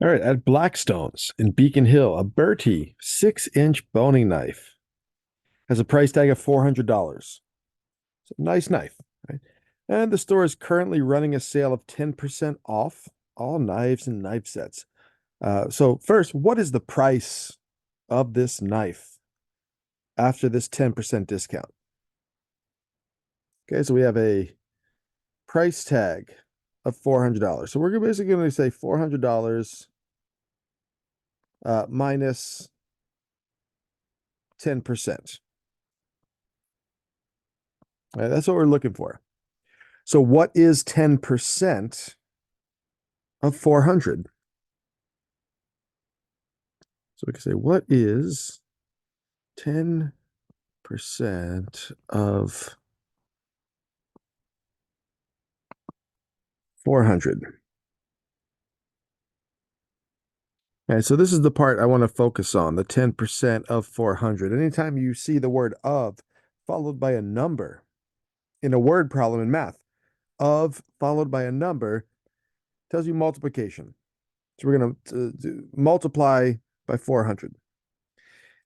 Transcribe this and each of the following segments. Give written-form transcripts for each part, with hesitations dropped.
All right, at Blackstone's in Beacon Hill, a Bertie 6-inch boning knife has a price tag of $400. It's a nice knife, right? And the store is currently running a sale of 10% off all knives and knife sets. So first, what is the price of this knife after this 10% discount? Okay, so we have a price tag of $400. So we're basically going to say $400 minus 10%. Right, that's what we're looking for. So what is 10% of 400? So we can say, what is 10% of 400? Okay, so this is the part I want to focus on, the 10% of 400. Anytime you see the word of followed by a number in a word problem in math, of followed by a number tells you multiplication. So we're going to multiply by 400.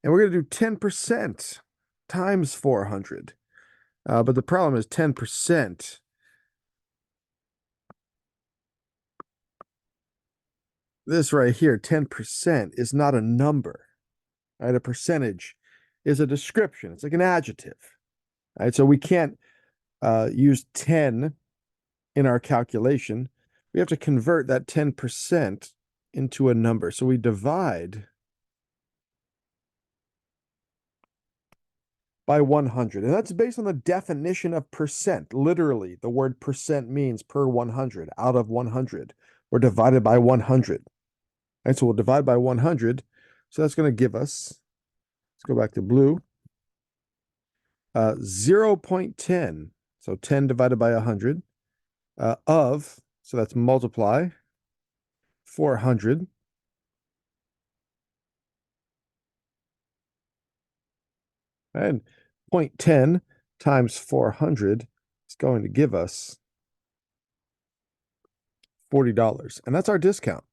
And we're going to do 10% times 400. But the problem is 10%. This right here, 10% is not a number, right? A percentage is a description. It's like an adjective, right? So we can't use 10 in our calculation. We have to convert that 10% into a number. So we divide by 100. And that's based on the definition of percent. Literally, the word percent means per 100, out of 100. We're divided by 100. And so we'll divide by 100. So that's going to give us, let's go back to blue, 0.10. So 10 divided by 100 so that's multiply 400. And 0.10 times 400 is going to give us $40. And that's our discount.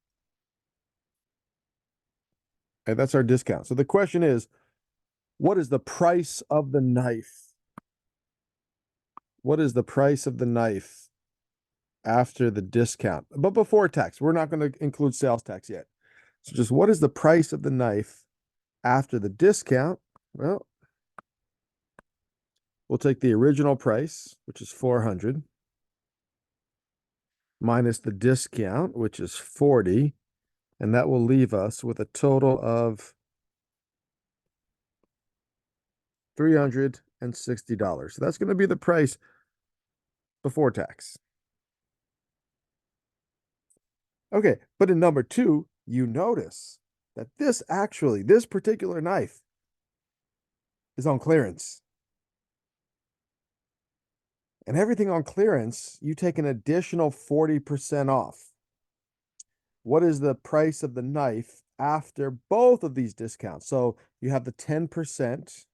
And that's our discount. So the question is, what is the price of the knife? What is the price of the knife after the discount? But before tax, we're not going to include sales tax yet. So just what is the price of the knife after the discount? Well, we'll take the original price, which is 400, minus the discount, which is 40, and that will leave us with a total of $360. So that's going to be the price before tax. Okay, but in number two, you notice that this particular knife is on clearance. And everything on clearance, you take an additional 40% off. What is the price of the knife after both of these discounts? So you have the 10%,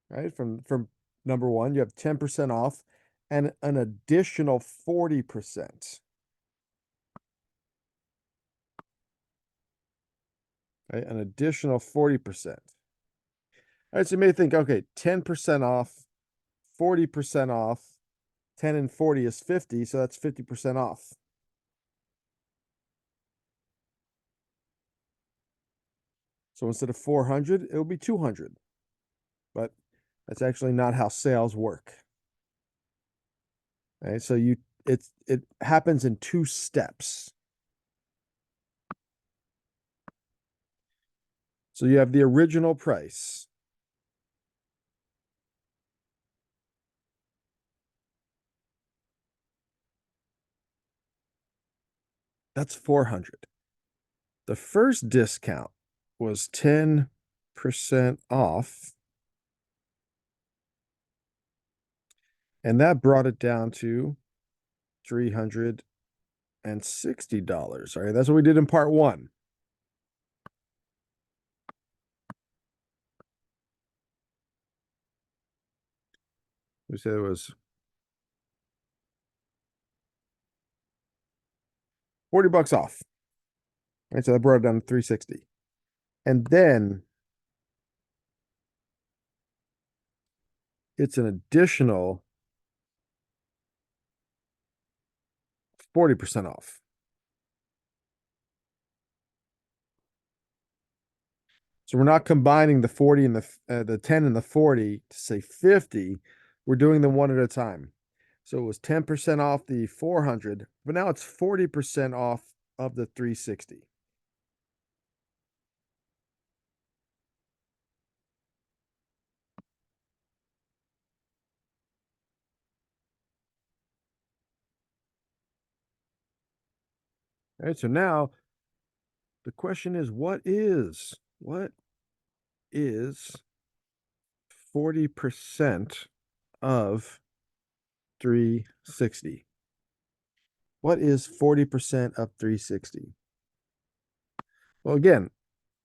right? From number one, you have 10% off and an additional 40%. Right? An additional 40%. All right, so you may think, okay, 10% off, 40% off, 10 and 40 is 50, so that's 50% off. So instead of 400, it'll be 200. But that's actually not how sales work. Right? So it happens in two steps. So you have the original price. That's 400. The first discount was 10% off. And that brought it down to $360. All right, that's what we did in part one. We said it was 40 bucks off. Right, so I brought it down to 360. And then it's an additional 40% off. So we're not combining the 40 and the 10 and the 40 to say 50. We're doing them one at a time. So it was 10% off the 400, but now it's 40% off of the 360. All right, so now the question is what is 40% of 360? What is 40% of 360? Well, again,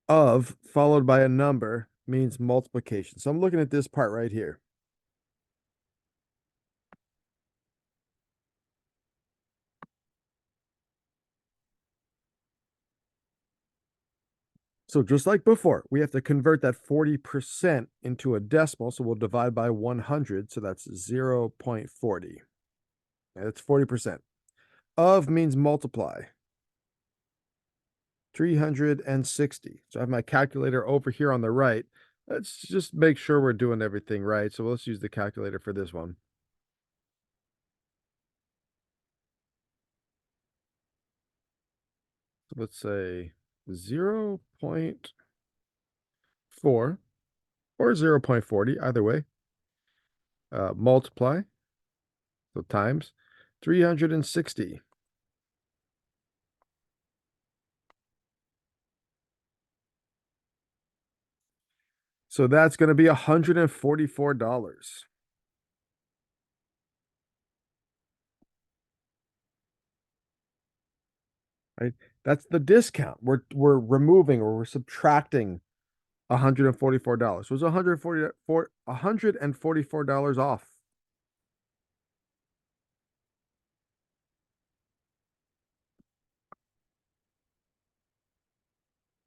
of followed by a number means multiplication. So I'm looking at this part right here. So just like before, we have to convert that 40% into a decimal. So we'll divide by 100. So that's 0.40. And that's 40%. Of means multiply. 360. So I have my calculator over here on the right. Let's just make sure we're doing everything right. So let's use the calculator for this one. So let's say 0.4 or 0.40, either way. Multiply, so times 360. So that's going to be $144. Right? That's the discount. We're removing or we're subtracting $144. So it's $144 off.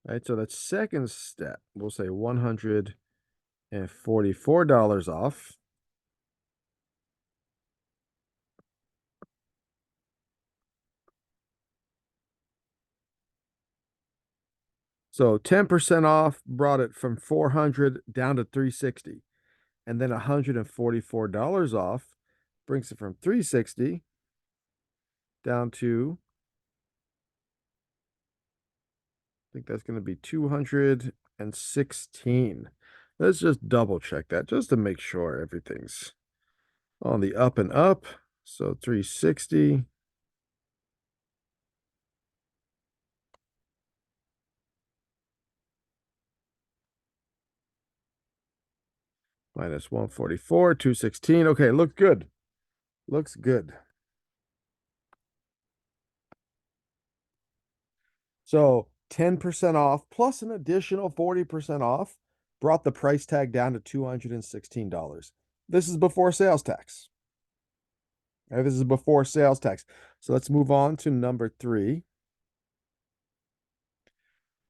Right? So that second step, we'll say $144 off. So 10% off brought it from 400 down to 360. And then $144 off brings it from 360 down to, I think that's going to be 216. Let's just double check that just to make sure everything's on the up and up. So 360 minus 144, 216. Okay, looks good. Looks good. So 10% off plus an additional 40% off brought the price tag down to $216. This is before sales tax. Okay, this is before sales tax. So let's move on to number 3.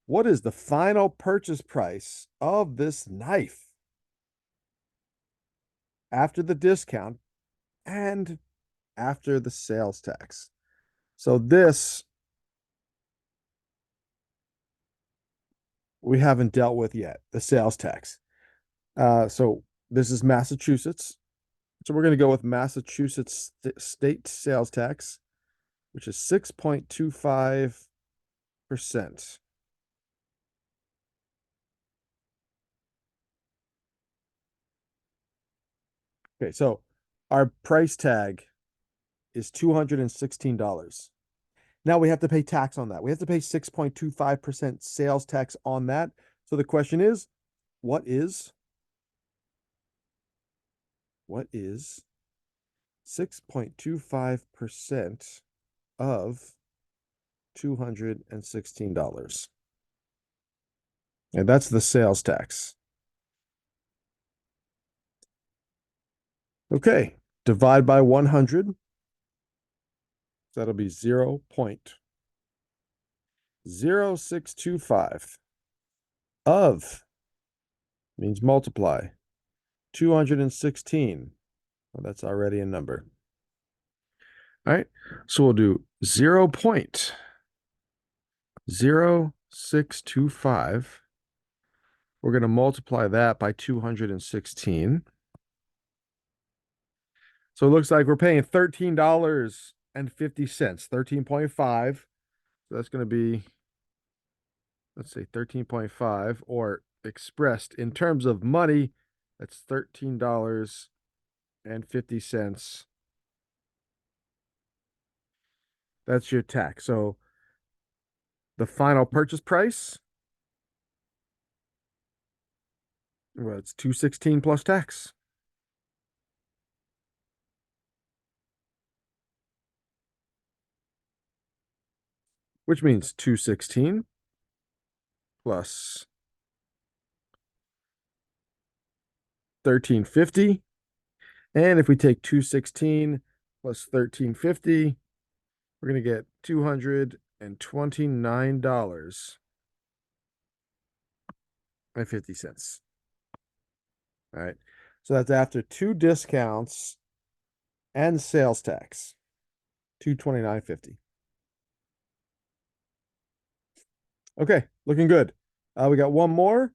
What is the final purchase price of this knife after the discount and after the sales tax? So this we haven't dealt with yet, the sales tax. So this is Massachusetts. So we're going to go with Massachusetts state sales tax, which is 6.25%. Okay, so our price tag is $216. Now we have to pay tax on that. We have to pay 6.25% sales tax on that. So the question is, what is 6.25% of $216? And that's the sales tax. Okay, divide by 100. That'll be 0. 0.625 of means multiply 216. Well, that's already a number. All right. So we'll do 0.0625. We're going to multiply that by 216. So it looks like we're paying $13.50, 13.5. So that's going to be, let's say 13.5, or expressed in terms of money, that's $13.50. That's your tax. So the final purchase price, well, it's 216 plus tax. Which means 216 plus 1350. And if we take 216 plus 1350, we're going to get $229.50. All right. So that's after two discounts and sales tax. 229.50. Okay, looking good. We got one more.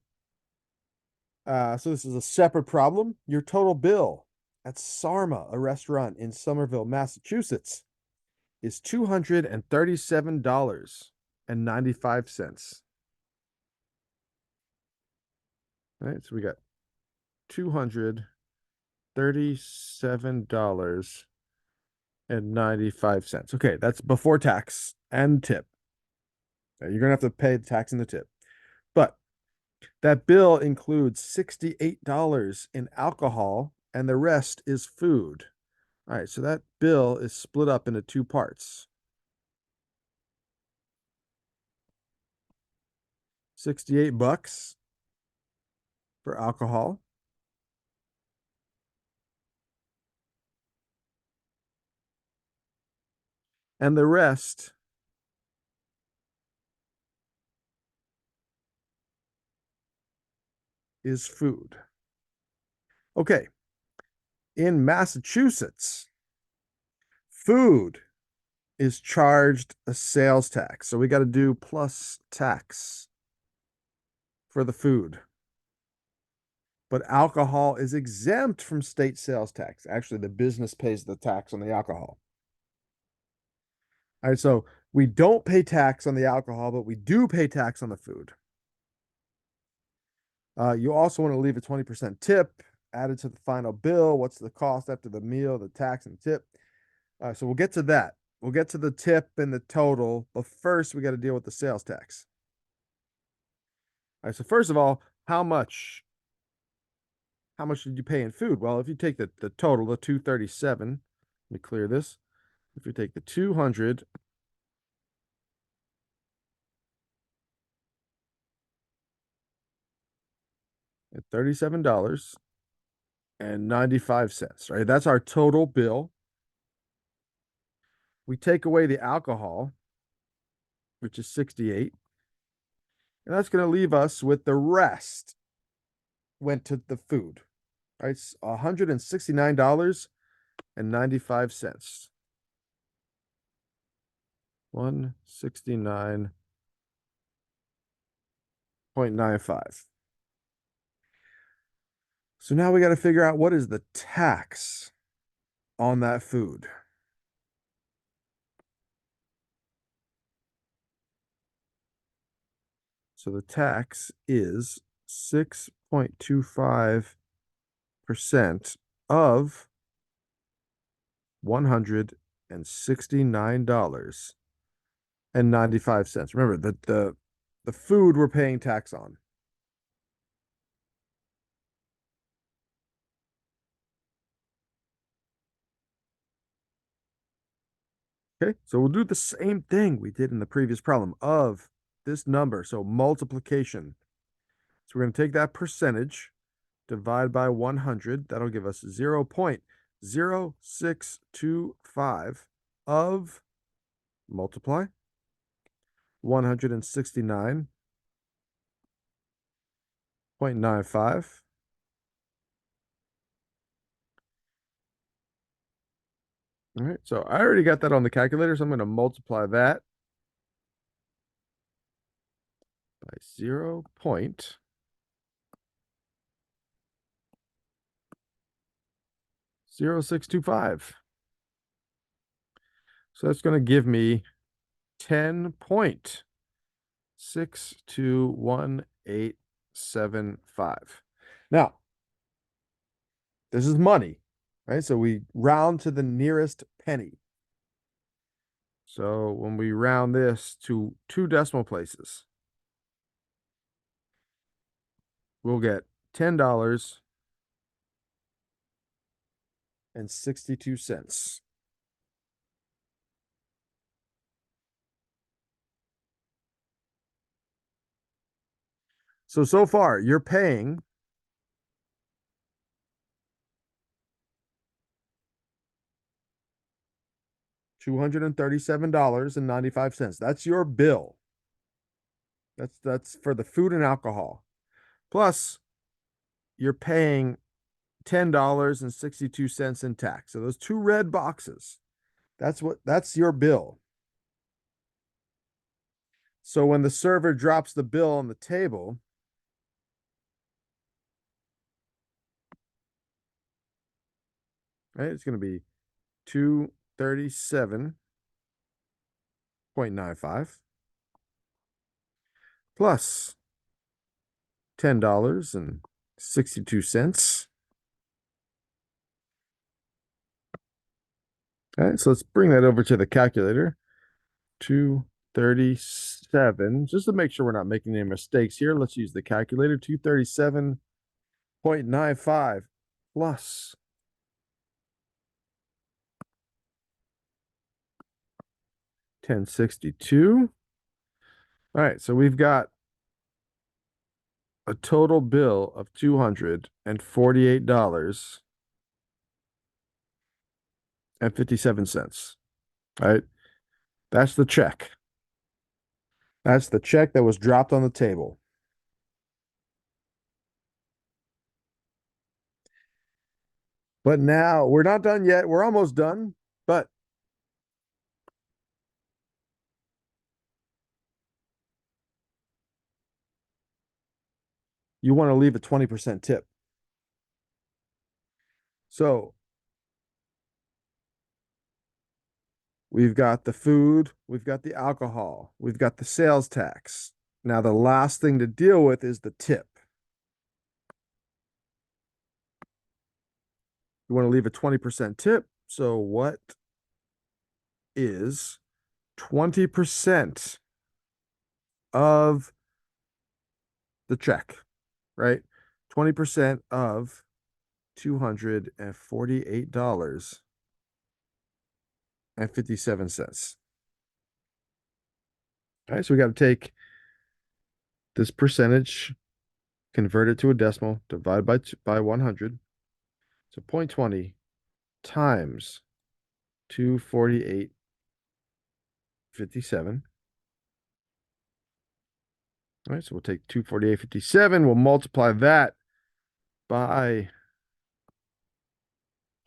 So this is a separate problem. Your total bill at Sarma, a restaurant in Somerville, Massachusetts, is $237.95. All right, so we got $237.95. Okay, that's before tax and tip. You're gonna have to pay the tax and the tip. But that bill includes $68 in alcohol, and the rest is food. All right, so that bill is split up into two parts. 68 bucks for alcohol. And the rest is food. Okay. In Massachusetts, food is charged a sales tax. So we got to do plus tax for the food. But alcohol is exempt from state sales tax. Actually, the business pays the tax on the alcohol. All right, so we don't pay tax on the alcohol, but we do pay tax on the food. You also want to leave a 20% tip added to the final bill. What's the cost after the meal, the tax, and tip? So we'll get to that. We'll get to the tip and the total, but first we got to deal with the sales tax. All right, so first of all, how much did you pay in food? Well, if you take the total, the 237, let me clear this. If you take the 200 and $37.95, right? That's our total bill. We take away the alcohol, which is 68, and that's going to leave us with the rest went to the food. Right, it's $169.95. 169.95. So now we got to figure out what is the tax on that food. So the tax is 6.25% of $169.95. Remember that the food we're paying tax on. Okay, so we'll do the same thing we did in the previous problem of this number. So multiplication. So we're going to take that percentage, divide by 100. That'll give us 0.0625 of multiply 169.95. All right, so I already got that on the calculator, so I'm going to multiply that by 0.0625. So that's going to give me 10.621875. Now, this is money, right? So we round to the nearest penny. So when we round this to 2 decimal places, we'll get $10.62. So far, you're paying $237.95. That's your bill. That's for the food and alcohol. Plus, you're paying $10.62 in tax. So those two red boxes, that's your bill. So when the server drops the bill on the table, right, it's going to be 237.95 plus $10.62. All right, so let's bring that over to the calculator. 237. Just to make sure we're not making any mistakes here, let's use the calculator. 237.95 plus 1062. All right, so we've got a total bill of $248.57. All right, that's the check. That's the check that was dropped on the table. But now we're not done yet. We're almost done, but you want to leave a 20% tip. So we've got the food, we've got the alcohol, we've got the sales tax. Now, the last thing to deal with is the tip. You want to leave a 20% tip. So, what is 20% of the check, right? 20% of $248.57. All right, so we got to take this percentage, convert it to a decimal, divide by 100. So 0.20 times 248.57. All right, so we'll take 248.57. We'll multiply that by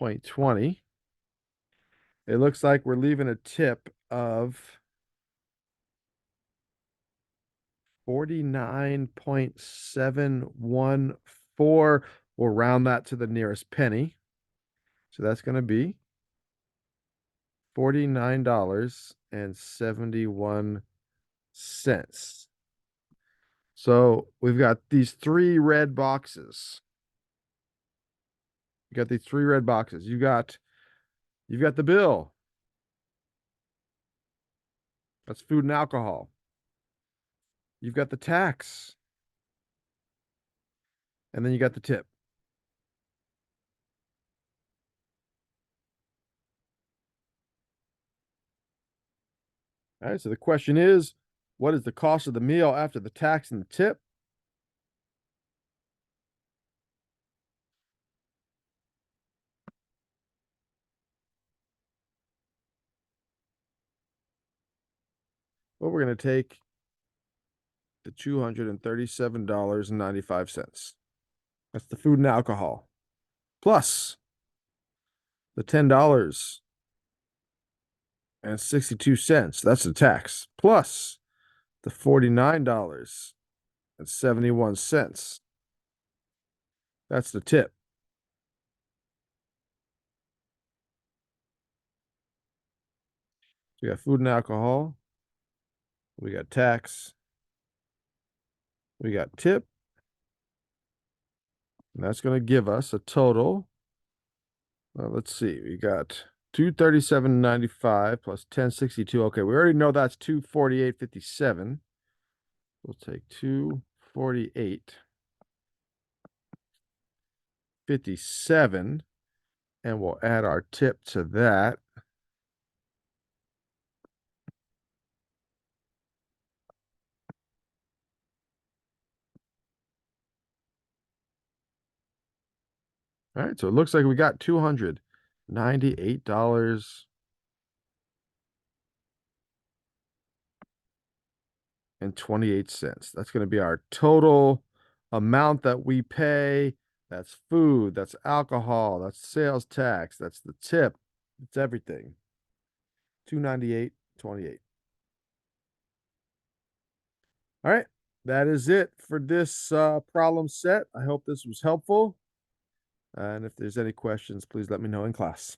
0.20. It looks like we're leaving a tip of 49.714. We'll round that to the nearest penny. So that's going to be $49.71. So we've got these three red boxes. You got these three red boxes. You've got the bill. That's food and alcohol. You've got the tax. And then you got the tip. All right, so the question is, what is the cost of the meal after the tax and the tip? Well, we're going to take the $237.95. That's the food and alcohol. Plus the $10.62. That's the tax. Plus the $49.71. That's the tip. So we got food and alcohol. We got tax. We got tip. And that's going to give us a total. Let's see. We got 237.95 plus 10.62. Okay, we already know that's 248.57. We'll take 248.57 and we'll add our tip to that. All right, so it looks like we got $298.28. That's going to be our total amount that we pay. That's food, that's alcohol, that's sales tax, that's the tip, it's everything. $298.28. All right, that is it for this problem set. I hope this was helpful. And if there's any questions, please let me know in class.